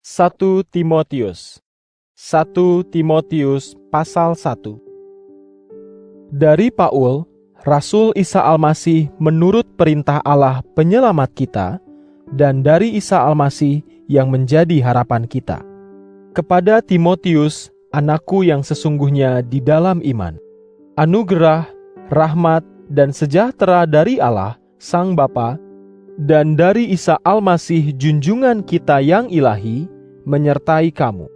1 Timotius pasal 1. Dari Paul, Rasul Isa Al-Masih menurut perintah Allah penyelamat kita, dan dari Isa Al-Masih yang menjadi harapan kita. Kepada Timotius, anakku yang sesungguhnya di dalam iman, anugerah, rahmat, dan sejahtera dari Allah, Sang Bapa, dan dari Isa Al-Masih junjungan kita yang ilahi, menyertai kamu.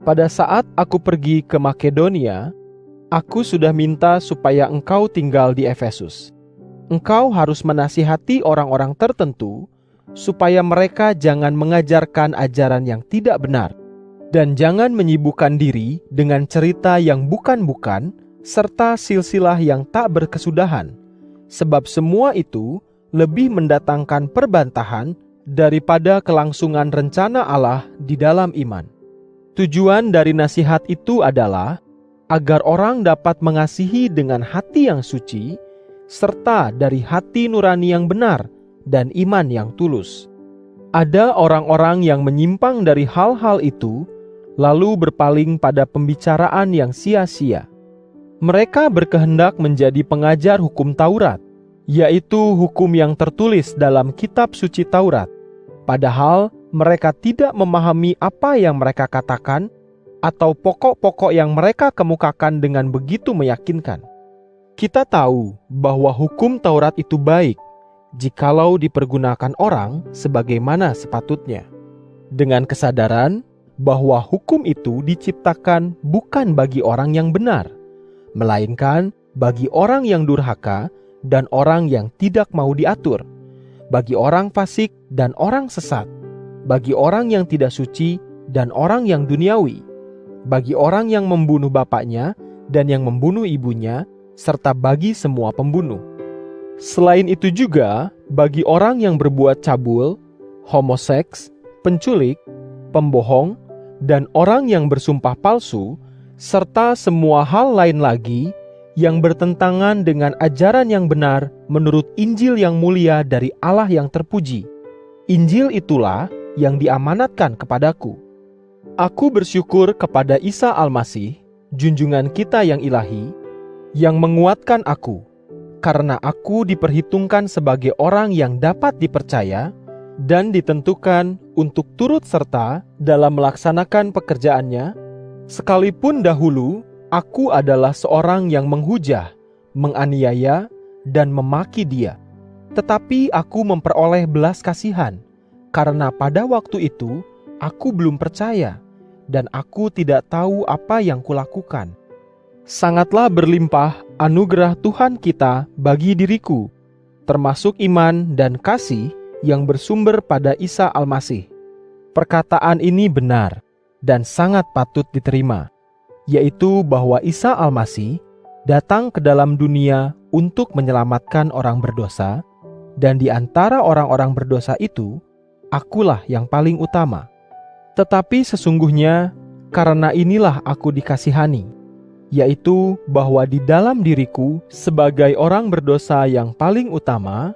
Pada saat aku pergi ke Makedonia, aku sudah minta supaya engkau tinggal di Efesus. Engkau harus menasihati orang-orang tertentu, supaya mereka jangan mengajarkan ajaran yang tidak benar, dan jangan menyibukkan diri dengan cerita yang bukan-bukan, serta silsilah yang tak berkesudahan, sebab semua itu lebih mendatangkan perbantahan daripada kelangsungan rencana Allah di dalam iman. Tujuan dari nasihat itu adalah agar orang dapat mengasihi dengan hati yang suci, serta dari hati nurani yang benar dan iman yang tulus. Ada orang-orang yang menyimpang dari hal-hal itu, lalu berpaling pada pembicaraan yang sia-sia. Mereka berkehendak menjadi pengajar hukum Taurat, yaitu hukum yang tertulis dalam kitab suci Taurat. Padahal mereka tidak memahami apa yang mereka katakan atau pokok-pokok yang mereka kemukakan dengan begitu meyakinkan. Kita tahu bahwa hukum Taurat itu baik jikalau dipergunakan orang sebagaimana sepatutnya, dengan kesadaran bahwa hukum itu diciptakan bukan bagi orang yang benar, melainkan bagi orang yang durhaka dan orang yang tidak mau diatur, bagi orang fasik dan orang sesat, bagi orang yang tidak suci dan orang yang duniawi, bagi orang yang membunuh bapaknya dan yang membunuh ibunya, serta bagi semua pembunuh. Selain itu juga, bagi orang yang berbuat cabul, homoseks, penculik, pembohong, dan orang yang bersumpah palsu, serta semua hal lain lagi yang bertentangan dengan ajaran yang benar menurut Injil yang mulia dari Allah yang terpuji. Injil itulah yang diamanatkan kepadaku. Aku bersyukur kepada Isa Al-Masih, junjungan kita yang ilahi, yang menguatkan aku, karena aku diperhitungkan sebagai orang yang dapat dipercaya dan ditentukan untuk turut serta dalam melaksanakan pekerjaannya, sekalipun dahulu aku adalah seorang yang menghujah, menganiaya, dan memaki dia. Tetapi aku memperoleh belas kasihan, karena pada waktu itu aku belum percaya, dan aku tidak tahu apa yang kulakukan. Sangatlah berlimpah anugerah Tuhan kita bagi diriku, termasuk iman dan kasih yang bersumber pada Isa Al-Masih. Perkataan ini benar dan sangat patut diterima, yaitu bahwa Isa Al-Masih datang ke dalam dunia untuk menyelamatkan orang berdosa, dan di antara orang-orang berdosa itu, akulah yang paling utama. Tetapi sesungguhnya karena inilah aku dikasihani, yaitu bahwa di dalam diriku sebagai orang berdosa yang paling utama,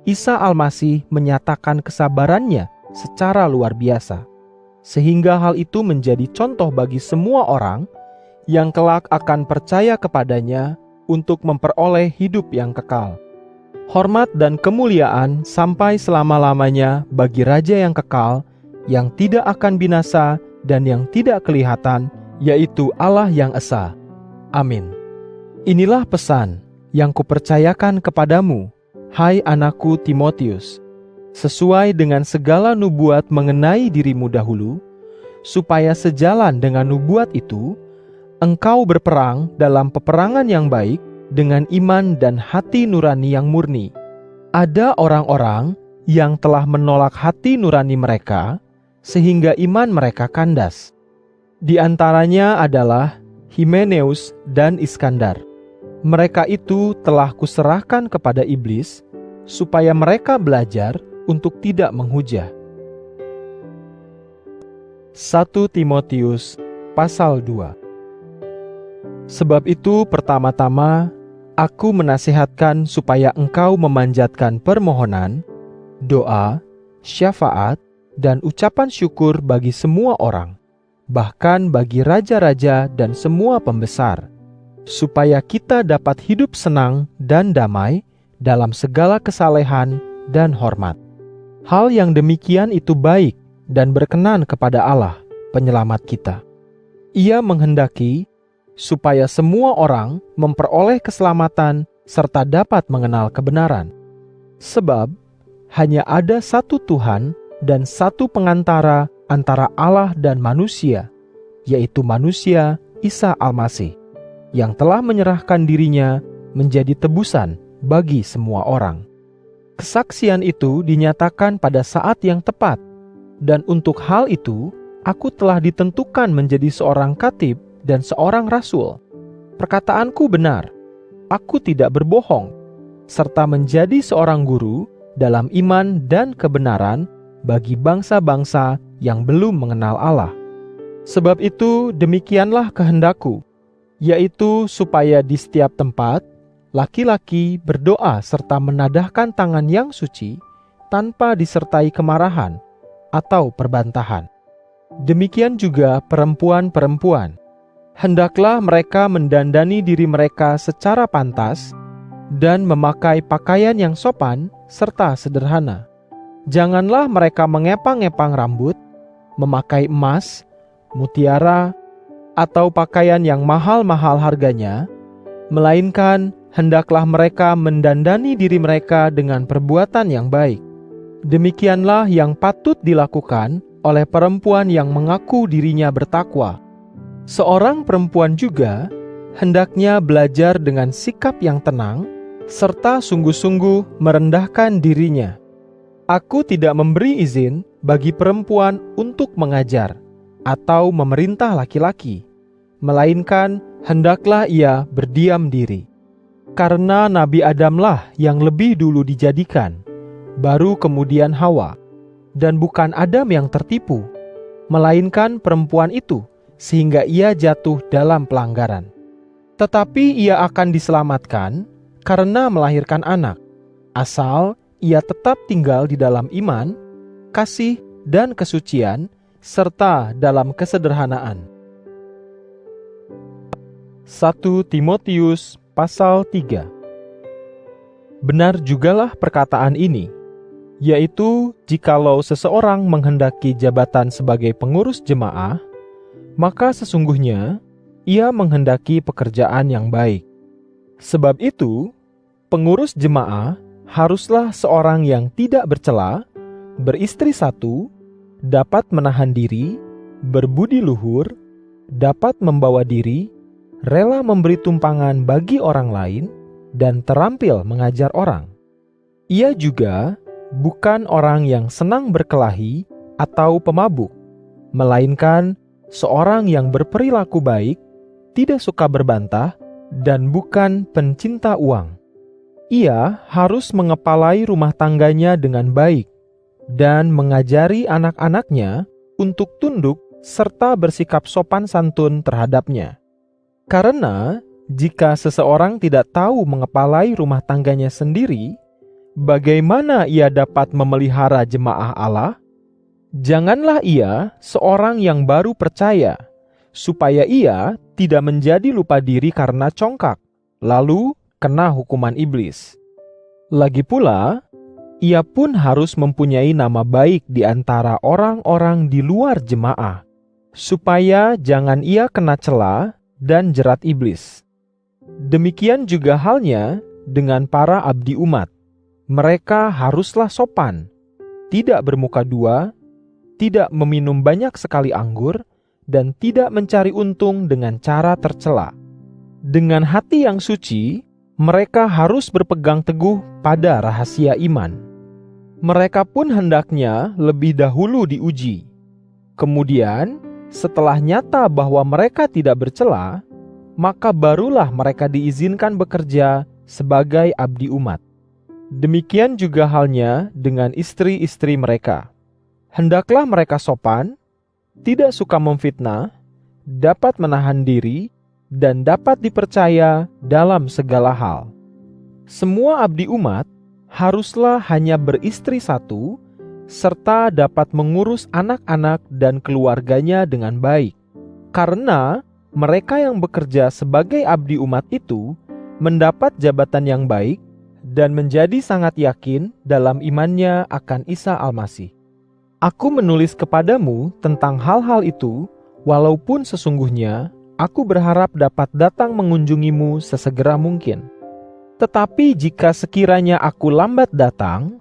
Isa Al-Masih menyatakan kesabarannya secara luar biasa, sehingga hal itu menjadi contoh bagi semua orang yang kelak akan percaya kepadanya untuk memperoleh hidup yang kekal. Hormat dan kemuliaan sampai selama-lamanya bagi Raja yang kekal, yang tidak akan binasa dan yang tidak kelihatan, yaitu Allah yang esa. Amin. Inilah pesan yang kupercayakan kepadamu, hai anakku Timotius, sesuai dengan segala nubuat mengenai dirimu dahulu, supaya sejalan dengan nubuat itu, engkau berperang dalam peperangan yang baik dengan iman dan hati nurani yang murni. Ada orang-orang yang telah menolak hati nurani mereka, sehingga iman mereka kandas. Di antaranya adalah Himeneus dan Iskandar. Mereka itu telah kuserahkan kepada iblis, supaya mereka belajar untuk tidak menghujah. 1 Timotius pasal 2. Sebab itu pertama-tama aku menasihatkan supaya engkau memanjatkan permohonan, doa, syafaat, dan ucapan syukur bagi semua orang, bahkan bagi raja-raja dan semua pembesar, supaya kita dapat hidup senang dan damai dalam segala kesalehan dan hormat. Hal yang demikian itu baik dan berkenan kepada Allah, penyelamat kita. Ia menghendaki supaya semua orang memperoleh keselamatan serta dapat mengenal kebenaran. Sebab hanya ada satu Tuhan dan satu pengantara antara Allah dan manusia, yaitu manusia Isa Almasih, yang telah menyerahkan dirinya menjadi tebusan bagi semua orang. Kesaksian itu dinyatakan pada saat yang tepat, dan untuk hal itu aku telah ditentukan menjadi seorang katib dan seorang rasul. Perkataanku benar, aku tidak berbohong, serta menjadi seorang guru dalam iman dan kebenaran bagi bangsa-bangsa yang belum mengenal Allah. Sebab itu demikianlah kehendakku, yaitu supaya di setiap tempat laki-laki berdoa serta menadahkan tangan yang suci tanpa disertai kemarahan atau perbantahan. Demikian juga perempuan-perempuan. Hendaklah mereka mendandani diri mereka secara pantas dan memakai pakaian yang sopan serta sederhana. Janganlah mereka mengepang-epang rambut, memakai emas, mutiara, atau pakaian yang mahal-mahal harganya, melainkan hendaklah mereka mendandani diri mereka dengan perbuatan yang baik. Demikianlah yang patut dilakukan oleh perempuan yang mengaku dirinya bertakwa. Seorang perempuan juga hendaknya belajar dengan sikap yang tenang, serta sungguh-sungguh merendahkan dirinya. Aku tidak memberi izin bagi perempuan untuk mengajar atau memerintah laki-laki, melainkan hendaklah ia berdiam diri. Karena Nabi Adamlah yang lebih dulu dijadikan, baru kemudian Hawa, dan bukan Adam yang tertipu, melainkan perempuan itu, sehingga ia jatuh dalam pelanggaran. Tetapi ia akan diselamatkan karena melahirkan anak, asal ia tetap tinggal di dalam iman, kasih, dan kesucian, serta dalam kesederhanaan. 1 Timotius pasal 3. Benar jugalah perkataan ini, yaitu jikalau seseorang menghendaki jabatan sebagai pengurus jemaah, maka sesungguhnya ia menghendaki pekerjaan yang baik. Sebab itu, pengurus jemaah haruslah seorang yang tidak bercela, beristri satu, dapat menahan diri, berbudi luhur, dapat membawa diri, rela memberi tumpangan bagi orang lain, dan terampil mengajar orang. Ia juga bukan orang yang senang berkelahi atau pemabuk, melainkan seorang yang berperilaku baik, tidak suka berbantah, dan bukan pencinta uang. Ia harus mengepalai rumah tangganya dengan baik, dan mengajari anak-anaknya untuk tunduk serta bersikap sopan santun terhadapnya. Karena jika seseorang tidak tahu mengepalai rumah tangganya sendiri, bagaimana ia dapat memelihara jemaah Allah? Janganlah ia seorang yang baru percaya, supaya ia tidak menjadi lupa diri karena congkak, lalu kena hukuman iblis. Lagi pula, ia pun harus mempunyai nama baik di antara orang-orang di luar jemaah, supaya jangan ia kena cela dan jerat iblis. Demikian juga halnya dengan para abdi umat. Mereka haruslah sopan, tidak bermuka dua, tidak meminum banyak sekali anggur, dan tidak mencari untung dengan cara tercela. Dengan hati yang suci, mereka harus berpegang teguh pada rahasia iman. Mereka pun hendaknya lebih dahulu diuji. Kemudian, setelah nyata bahwa mereka tidak bercela, maka barulah mereka diizinkan bekerja sebagai abdi umat. Demikian juga halnya dengan istri-istri mereka. Hendaklah mereka sopan, tidak suka memfitnah, dapat menahan diri, dan dapat dipercaya dalam segala hal. Semua abdi umat haruslah hanya beristri satu serta dapat mengurus anak-anak dan keluarganya dengan baik. Karena mereka yang bekerja sebagai abdi umat itu mendapat jabatan yang baik dan menjadi sangat yakin dalam imannya akan Isa Almasih. Aku menulis kepadamu tentang hal-hal itu, walaupun sesungguhnya aku berharap dapat datang mengunjungimu sesegera mungkin. Tetapi jika sekiranya aku lambat datang,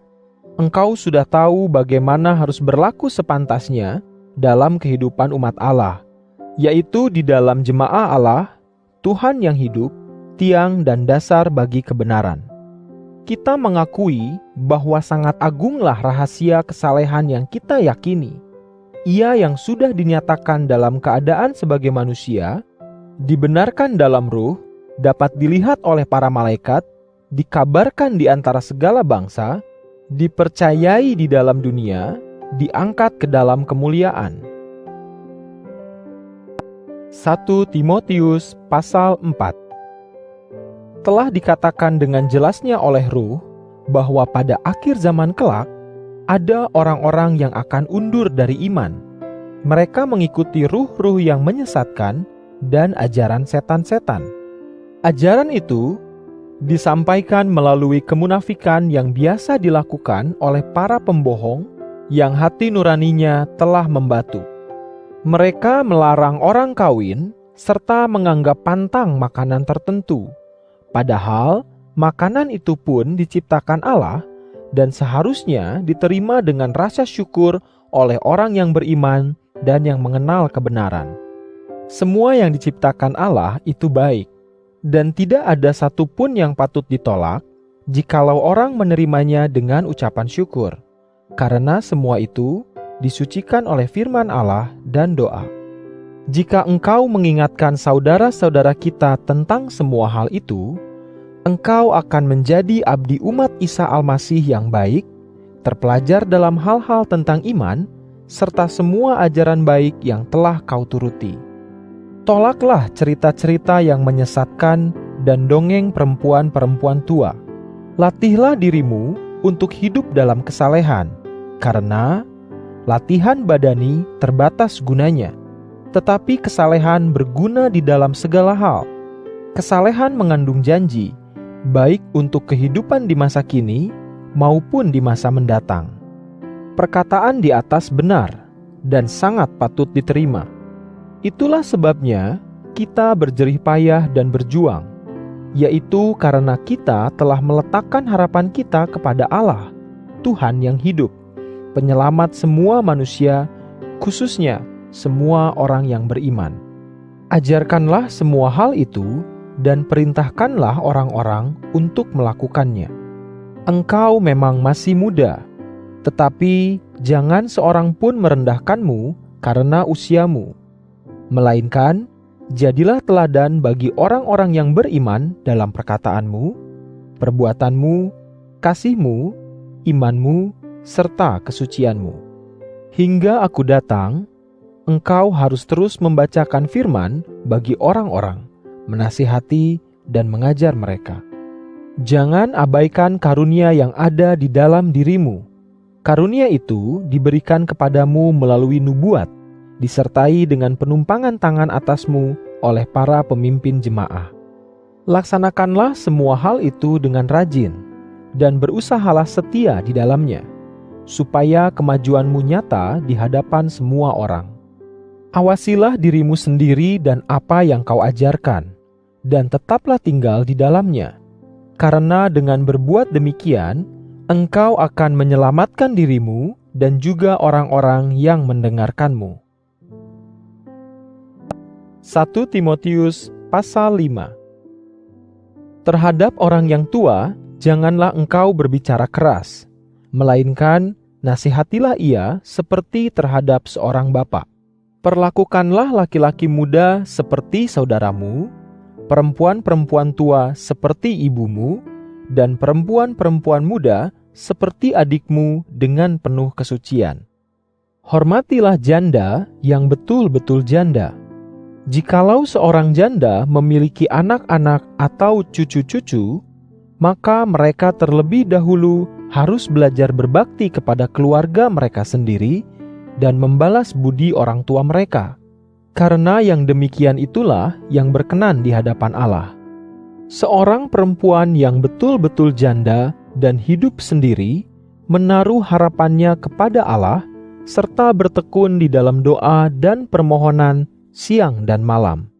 engkau sudah tahu bagaimana harus berlaku sepantasnya dalam kehidupan umat Allah, yaitu di dalam jemaah Allah, Tuhan yang hidup, tiang dan dasar bagi kebenaran. Kita mengakui bahwa sangat agunglah rahasia kesalehan yang kita yakini. Ia yang sudah dinyatakan dalam keadaan sebagai manusia, dibenarkan dalam ruh, dapat dilihat oleh para malaikat, dikabarkan di antara segala bangsa, dipercayai di dalam dunia, diangkat ke dalam kemuliaan. 1 Timotius pasal 4. Telah dikatakan dengan jelasnya oleh ruh bahwa pada akhir zaman kelak ada orang-orang yang akan undur dari iman. Mereka mengikuti ruh-ruh yang menyesatkan dan ajaran setan-setan. Ajaran itu disampaikan melalui kemunafikan yang biasa dilakukan oleh para pembohong yang hati nuraninya telah membatu. Mereka melarang orang kawin serta menganggap pantang makanan tertentu. Padahal makanan itu pun diciptakan Allah dan seharusnya diterima dengan rasa syukur oleh orang yang beriman dan yang mengenal kebenaran. Semua yang diciptakan Allah itu baik, dan tidak ada satupun yang patut ditolak jikalau orang menerimanya dengan ucapan syukur, karena semua itu disucikan oleh firman Allah dan doa. Jika engkau mengingatkan saudara-saudara kita tentang semua hal itu, engkau akan menjadi abdi umat Isa Almasih yang baik, terpelajar dalam hal-hal tentang iman, serta semua ajaran baik yang telah kau turuti. Tolaklah cerita-cerita yang menyesatkan dan dongeng perempuan-perempuan tua. Latihlah dirimu untuk hidup dalam kesalehan, karena latihan badani terbatas gunanya, tetapi kesalehan berguna di dalam segala hal. Kesalehan mengandung janji, baik untuk kehidupan di masa kini maupun di masa mendatang. Perkataan di atas benar dan sangat patut diterima. Itulah sebabnya kita berjerih payah dan berjuang, yaitu karena kita telah meletakkan harapan kita kepada Allah, Tuhan yang hidup, penyelamat semua manusia, khususnya semua orang yang beriman. Ajarkanlah semua hal itu dan perintahkanlah orang-orang untuk melakukannya. Engkau memang masih muda, tetapi jangan seorang pun merendahkanmu karena usiamu, melainkan jadilah teladan bagi orang-orang yang beriman dalam perkataanmu, perbuatanmu, kasihmu, imanmu, serta kesucianmu. Hingga aku datang, engkau harus terus membacakan firman bagi orang-orang, menasihati dan mengajar mereka. Jangan abaikan karunia yang ada di dalam dirimu. Karunia itu diberikan kepadamu melalui nubuat, disertai dengan penumpangan tangan atasmu oleh para pemimpin jemaah. Laksanakanlah semua hal itu dengan rajin, dan berusahalah setia di dalamnya, supaya kemajuanmu nyata di hadapan semua orang. Awasilah dirimu sendiri dan apa yang kau ajarkan, dan tetaplah tinggal di dalamnya. Karena dengan berbuat demikian, engkau akan menyelamatkan dirimu dan juga orang-orang yang mendengarkanmu. 1 Timotius pasal 5. Terhadap orang yang tua, janganlah engkau berbicara keras, melainkan nasihatilah ia seperti terhadap seorang bapa. Perlakukanlah laki-laki muda seperti saudaramu, perempuan-perempuan tua seperti ibumu, dan perempuan-perempuan muda seperti adikmu dengan penuh kesucian. Hormatilah janda yang betul-betul janda. Jikalau seorang janda memiliki anak-anak atau cucu-cucu, maka mereka terlebih dahulu harus belajar berbakti kepada keluarga mereka sendiri dan membalas budi orang tua mereka. Karena yang demikian itulah yang berkenan di hadapan Allah. Seorang perempuan yang betul-betul janda dan hidup sendiri menaruh harapannya kepada Allah serta bertekun di dalam doa dan permohonan siang dan malam.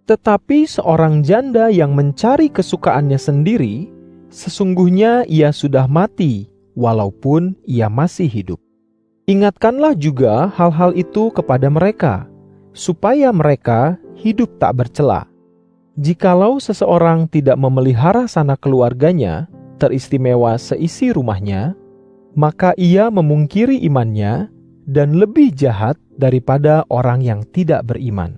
Tetapi seorang janda yang mencari kesukaannya sendiri, sesungguhnya ia sudah mati walaupun ia masih hidup. Ingatkanlah juga hal-hal itu kepada mereka, supaya mereka hidup tak bercela. Jikalau seseorang tidak memelihara sanak keluarganya, teristimewa seisi rumahnya, maka ia memungkiri imannya dan lebih jahat daripada orang yang tidak beriman.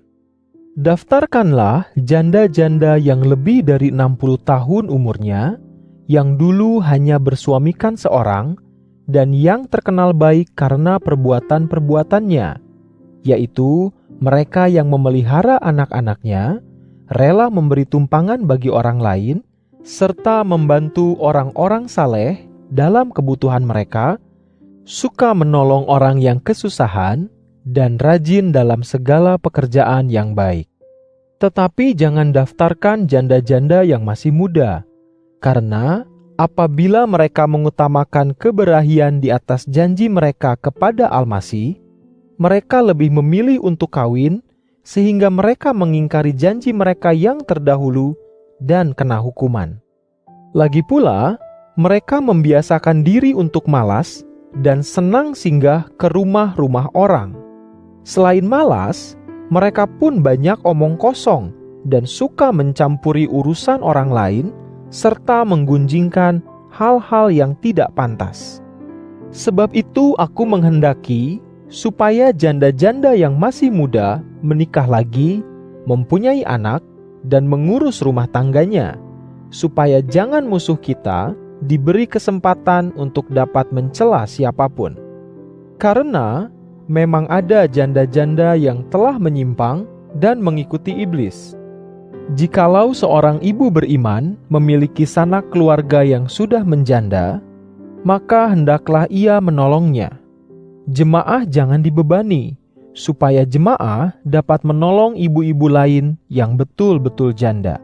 Daftarkanlah janda-janda yang lebih dari 60 tahun umurnya, yang dulu hanya bersuamikan seorang, dan yang terkenal baik karena perbuatan-perbuatannya, yaitu mereka yang memelihara anak-anaknya, rela memberi tumpangan bagi orang lain, serta membantu orang-orang saleh dalam kebutuhan mereka, suka menolong orang yang kesusahan, dan rajin dalam segala pekerjaan yang baik. Tetapi jangan daftarkan janda-janda yang masih muda, karena apabila mereka mengutamakan keberahian di atas janji mereka kepada Almasih, mereka lebih memilih untuk kawin, sehingga mereka mengingkari janji mereka yang terdahulu dan kena hukuman. Lagi pula, mereka membiasakan diri untuk malas dan senang singgah ke rumah-rumah orang. Selain malas, mereka pun banyak omong kosong dan suka mencampuri urusan orang lain serta menggunjingkan hal-hal yang tidak pantas. Sebab itu aku menghendaki supaya janda-janda yang masih muda menikah lagi, mempunyai anak, dan mengurus rumah tangganya, supaya jangan musuh kita diberi kesempatan untuk dapat mencela siapapun. Karena memang ada janda-janda yang telah menyimpang dan mengikuti iblis. Jikalau seorang ibu beriman memiliki sanak keluarga yang sudah menjanda, maka hendaklah ia menolongnya. Jemaah jangan dibebani, supaya jemaah dapat menolong ibu-ibu lain yang betul-betul janda.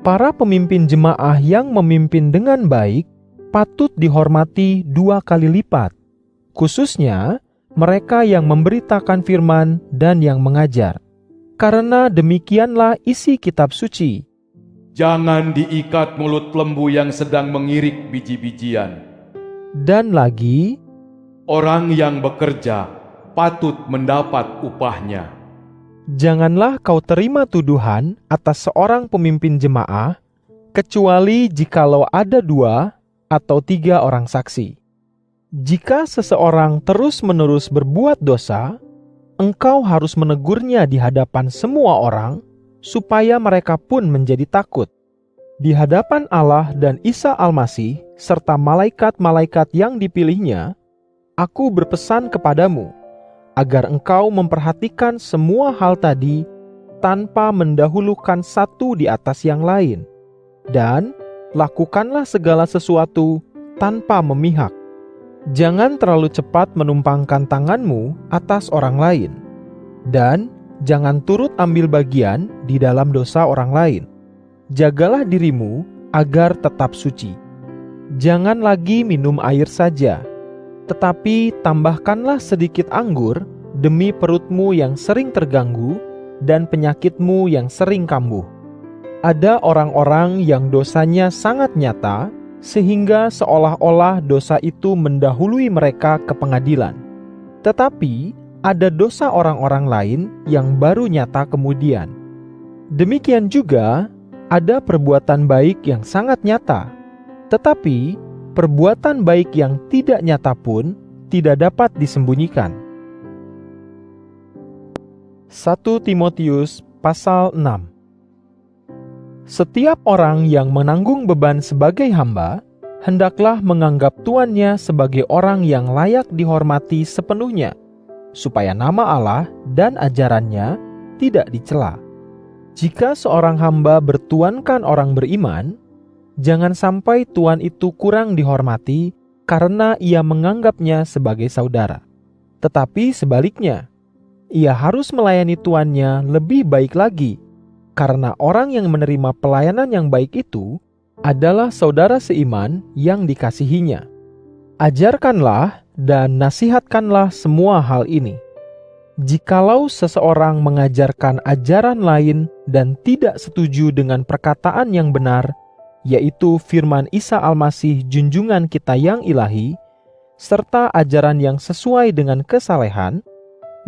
Para pemimpin jemaah yang memimpin dengan baik patut dihormati 2 kali lipat, khususnya mereka yang memberitakan firman dan yang mengajar. Karena demikianlah isi kitab suci. Jangan diikat mulut lembu yang sedang mengirik biji-bijian. Dan lagi, orang yang bekerja patut mendapat upahnya. janganlah kau terima tuduhan atas seorang pemimpin jemaah, kecuali jikalau ada 2 atau 3 orang saksi. Jika seseorang terus-menerus berbuat dosa, engkau harus menegurnya di hadapan semua orang, supaya mereka pun menjadi takut. Di hadapan Allah dan Isa Almasih, serta malaikat-malaikat yang dipilihnya, aku berpesan kepadamu, agar engkau memperhatikan semua hal tadi tanpa mendahulukan satu di atas yang lain. Dan lakukanlah segala sesuatu tanpa memihak. Jangan terlalu cepat menumpangkan tanganmu atas orang lain, dan jangan turut ambil bagian di dalam dosa orang lain. Jagalah dirimu agar tetap suci. Jangan lagi minum air saja, tetapi tambahkanlah sedikit anggur demi perutmu yang sering terganggu dan penyakitmu yang sering kambuh. Ada orang-orang yang dosanya sangat nyata, sehingga seolah-olah dosa itu mendahului mereka ke pengadilan. Tetapi ada dosa orang-orang lain yang baru nyata kemudian. Demikian juga ada perbuatan baik yang sangat nyata, tetapi perbuatan baik yang tidak nyata pun tidak dapat disembunyikan. 1 Timotius pasal 6. Setiap orang yang menanggung beban sebagai hamba, hendaklah menganggap tuannya sebagai orang yang layak dihormati sepenuhnya, supaya nama Allah dan ajarannya tidak dicela. Jika seorang hamba bertuankan orang beriman, Jangan sampai tuan itu kurang dihormati karena ia menganggapnya sebagai saudara. Tetapi sebaliknya, ia harus melayani tuannya lebih baik lagi, karena orang yang menerima pelayanan yang baik itu adalah saudara seiman yang dikasihinya. Ajarkanlah dan nasihatkanlah semua hal ini. Jikalau seseorang mengajarkan ajaran lain dan tidak setuju dengan perkataan yang benar, yaitu firman Isa Almasih junjungan kita yang ilahi, serta ajaran yang sesuai dengan kesalehan,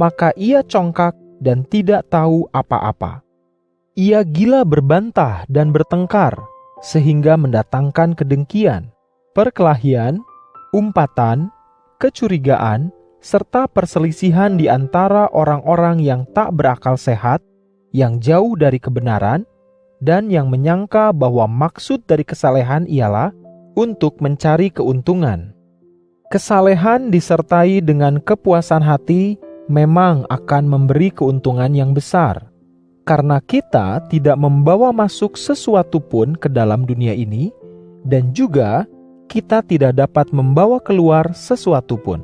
maka ia congkak dan tidak tahu apa-apa. Ia gila berbantah dan bertengkar, sehingga mendatangkan kedengkian, perkelahian, umpatan, kecurigaan, serta perselisihan di antara orang-orang yang tak berakal sehat, yang jauh dari kebenaran, dan yang menyangka bahwa maksud dari kesalehan ialah untuk mencari keuntungan. Kesalehan disertai dengan kepuasan hati memang akan memberi keuntungan yang besar, karena kita tidak membawa masuk sesuatu pun ke dalam dunia ini, dan juga kita tidak dapat membawa keluar sesuatu pun.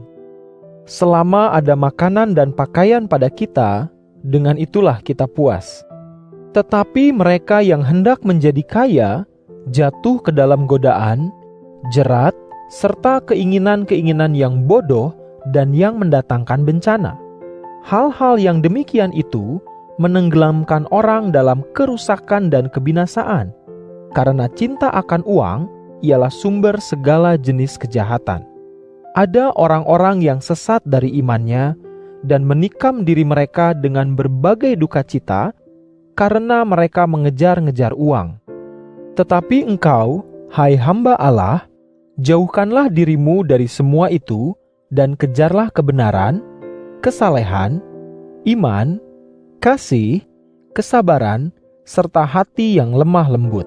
Selama ada makanan dan pakaian pada kita, dengan itulah kita puas. Tetapi mereka yang hendak menjadi kaya jatuh ke dalam godaan, jerat, serta keinginan-keinginan yang bodoh dan yang mendatangkan bencana. Hal-hal yang demikian itu menenggelamkan orang dalam kerusakan dan kebinasaan, karena cinta akan uang ialah sumber segala jenis kejahatan. Ada orang-orang yang sesat dari imannya dan menikam diri mereka dengan berbagai duka cita karena mereka mengejar-ngejar uang. Tetapi engkau, hai hamba Allah, jauhkanlah dirimu dari semua itu dan kejarlah kebenaran, kesalehan, iman, kasih, kesabaran, serta hati yang lemah lembut.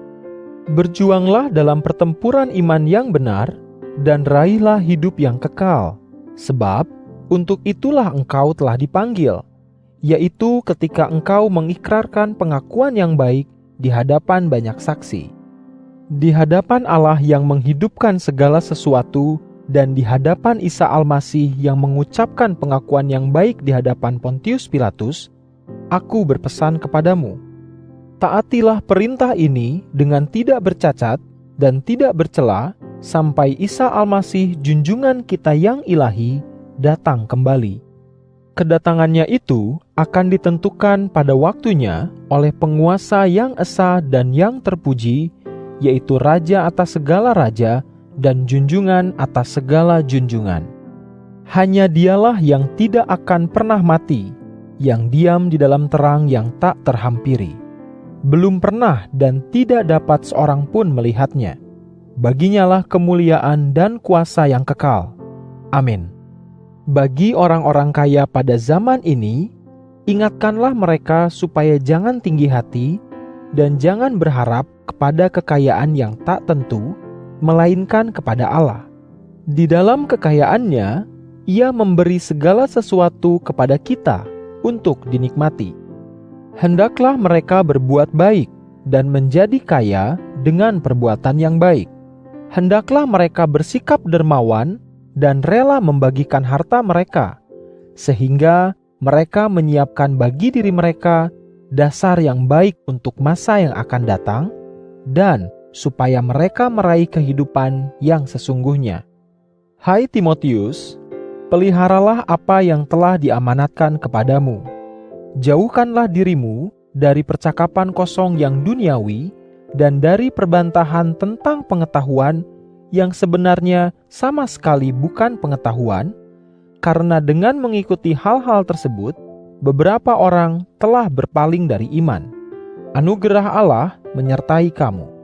Berjuanglah dalam pertempuran iman yang benar dan raihlah hidup yang kekal, sebab untuk itulah engkau telah dipanggil, yaitu ketika engkau mengikrarkan pengakuan yang baik di hadapan banyak saksi. Di hadapan Allah yang menghidupkan segala sesuatu dan di hadapan Isa Almasih yang mengucapkan pengakuan yang baik di hadapan Pontius Pilatus, aku berpesan kepadamu, taatilah perintah ini dengan tidak bercacat dan tidak bercela sampai Isa Almasih junjungan kita yang ilahi datang kembali. Kedatangannya itu akan ditentukan pada waktunya oleh penguasa yang esa dan yang terpuji, yaitu Raja atas segala raja dan junjungan atas segala junjungan. Hanya dialah yang tidak akan pernah mati, yang diam di dalam terang yang tak terhampiri. Belum pernah dan tidak dapat seorang pun melihatnya. Baginyalah kemuliaan dan kuasa yang kekal. Amin. Bagi orang-orang kaya pada zaman ini, ingatkanlah mereka supaya jangan tinggi hati dan jangan berharap kepada kekayaan yang tak tentu, melainkan kepada Allah. Di dalam kekayaannya, Ia memberi segala sesuatu kepada kita untuk dinikmati. Hendaklah mereka berbuat baik dan menjadi kaya dengan perbuatan yang baik. Hendaklah mereka bersikap dermawan dan rela membagikan harta mereka, sehingga mereka menyiapkan bagi diri mereka dasar yang baik untuk masa yang akan datang, dan supaya mereka meraih kehidupan yang sesungguhnya. Hai Timotius, peliharalah apa yang telah diamanatkan kepadamu. Jauhkanlah dirimu dari percakapan kosong yang duniawi dan dari perbantahan tentang pengetahuan yang sebenarnya sama sekali bukan pengetahuan, karena dengan mengikuti hal-hal tersebut, beberapa orang telah berpaling dari iman. Anugerah Allah menyertai kamu.